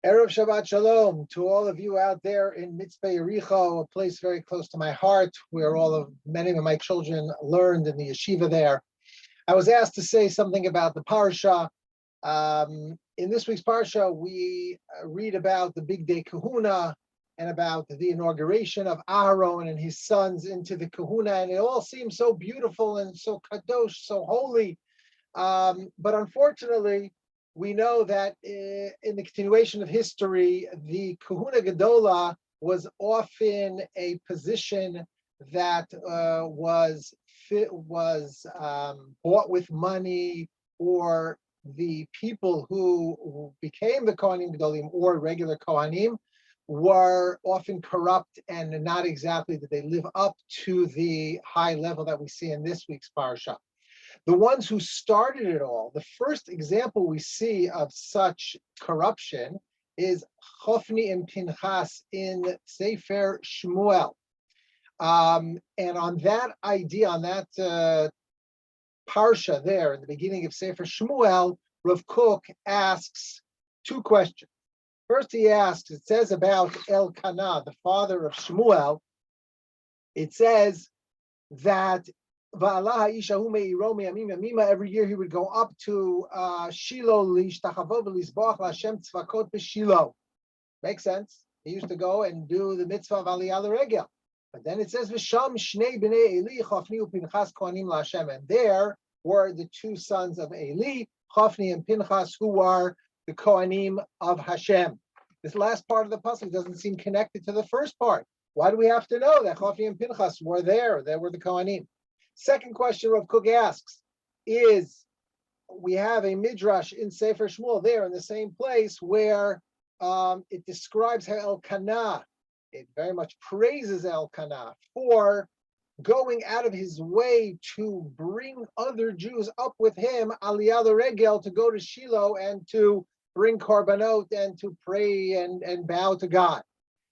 Erev Shabbat Shalom to all of you out there in Mitzvah Yericho, a place very close to my heart, where many of my children learned in the yeshiva there. I was asked to say something about the parsha. In this week's parsha, we read about the big day kahuna and about the inauguration of Aaron and his sons into the kahuna, and it all seems so beautiful and so kadosh, so holy. But unfortunately, we know that in the continuation of history, the Kahuna Gedola was often a position that was bought with money, or the people who became the Kohanim Gedolim or regular Kohanim were often corrupt and not exactly did they live up to the high level that we see in this week's parsha. The ones who started it all, the first example we see of such corruption is Chofni and Pinchas in Sefer Shmuel. And on that idea, on that parsha there, in the beginning of Sefer Shmuel, Rav Kook asks two questions. First he asks, it says about Elkanah, the father of Shmuel, it says that every year he would go up to Shiloh, Shiloh. Makes sense. He used to go and do the mitzvah of Aliyah L'Regel. But then it says, V'sham shnei b'nei Eli, Chofni u'Pinchas kohanim la'Hashem. And there were the two sons of Eli, Chofni and Pinchas, who are the kohanim of Hashem. This last part of the pasuk doesn't seem connected to the first part. Why do we have to know that Chofni and Pinchas were there? They were the kohanim. Second question Rav Kook asks is, we have a midrash in Sefer Shmuel there in the same place where it describes how Elkanah, it very much praises Elkanah for going out of his way to bring other Jews up with him, Aliyah L'Regel, to go to Shiloh and to bring korbanot and to pray and bow to God.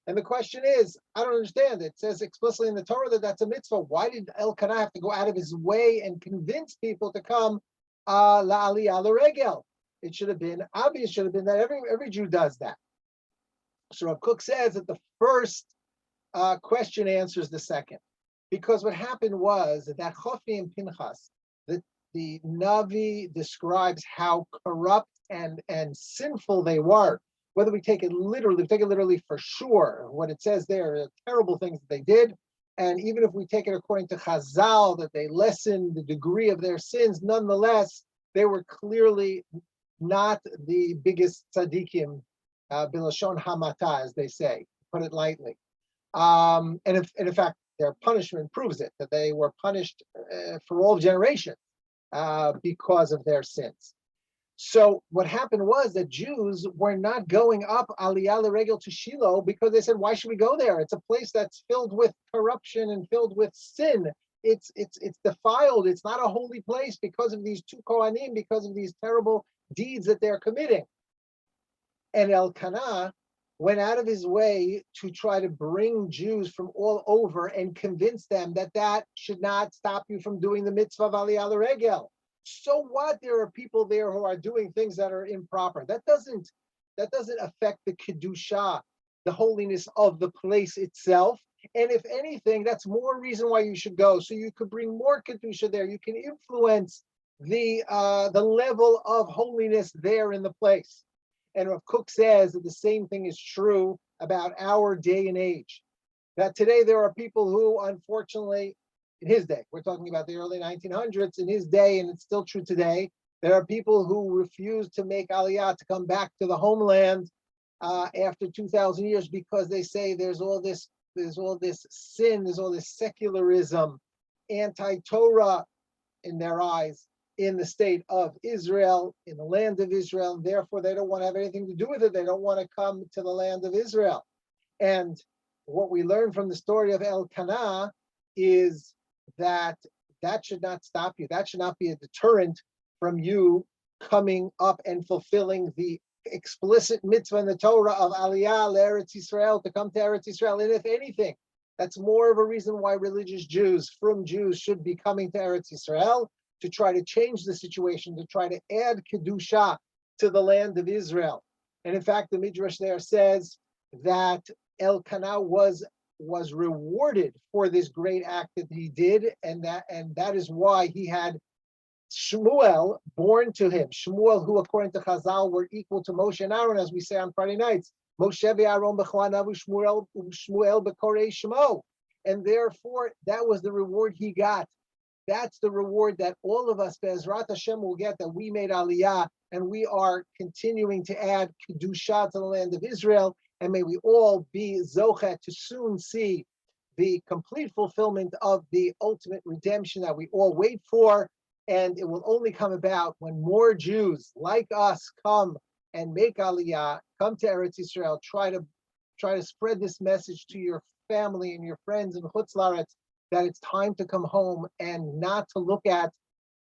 And the question is, I don't understand. It says explicitly in the Torah that that's a mitzvah. Why did Elkanah have to go out of his way and convince people to come la'aliyah l'regel? It should have been obvious. Should have been that every Jew does that. So Rav Kook says that the first question answers the second, because what happened was that Chofni and Pinchas, the Navi describes how corrupt and sinful they were. Whether we take it literally for sure, what it says there are terrible things that they did. And even if we take it according to Chazal, that they lessened the degree of their sins, nonetheless, they were clearly not the biggest tzaddikim, bilashon hamata, as they say, put it lightly. And in fact, their punishment proves it, that they were punished for all generations because of their sins. So what happened was that Jews were not going up Aliyah L'Regel to Shiloh because they said, why should we go there? It's a place that's filled with corruption and filled with sin. It's defiled. It's not a holy place because of these two Kohanim, because of these terrible deeds that they're committing. And Elkanah went out of his way to try to bring Jews from all over and convince them that that should not stop you from doing the mitzvah of Aliyah L'Regel. So what? There are people there who are doing things that are improper. That doesn't affect the kedusha, the holiness of the place itself. And if anything, that's more reason why you should go. So you could bring more kedusha there. You can influence the level of holiness there in the place. And Rav Kook says that the same thing is true about our day and age. That today there are people who, unfortunately, in his day, we're talking about the early 1900s, in his day, and it's still true today, there are people who refuse to make aliyah, to come back to the homeland after 2,000 years, because they say there's all this sin, there's all this secularism, anti-Torah in their eyes, in the state of Israel, in the land of Israel, and therefore they don't want to have anything to do with it. They don't want to come to the land of Israel. And what we learn from the story of Elkanah is that should not stop you. That should not be a deterrent from you coming up and fulfilling the explicit mitzvah in the Torah of Aliyah L'Eretz Yisrael, to come to Eretz Yisrael. And if anything, that's more of a reason why religious Jews, from Jews, should be coming to Eretz Yisrael, to try to change the situation, to try to add kedusha to the land of Israel. And in fact, the Midrash there says that Elkanah was rewarded for this great act that he did, and that is why he had Shmuel born to him. Shmuel, who according to Chazal were equal to Moshe and Aaron, as we say on Friday nights. Moshe ve'Aaron b'chwanavu Shmuel b'korei Shmo. And therefore, that was the reward he got. That's the reward that all of us, Be'ezrat Hashem, will get, that we made Aliyah, and we are continuing to add Kedusha to the land of Israel. And may we all be Zochet to soon see the complete fulfillment of the ultimate redemption that we all wait for. And it will only come about when more Jews like us come and make Aliyah, come to Eretz Yisrael, try to spread this message to your family and your friends in Chutz La'aretz, that it's time to come home and not to look at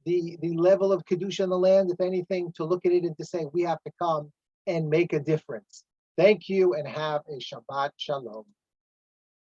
the level of Kedusha in the land, if anything, to look at it and to say, we have to come and make a difference. Thank you and have a Shabbat Shalom.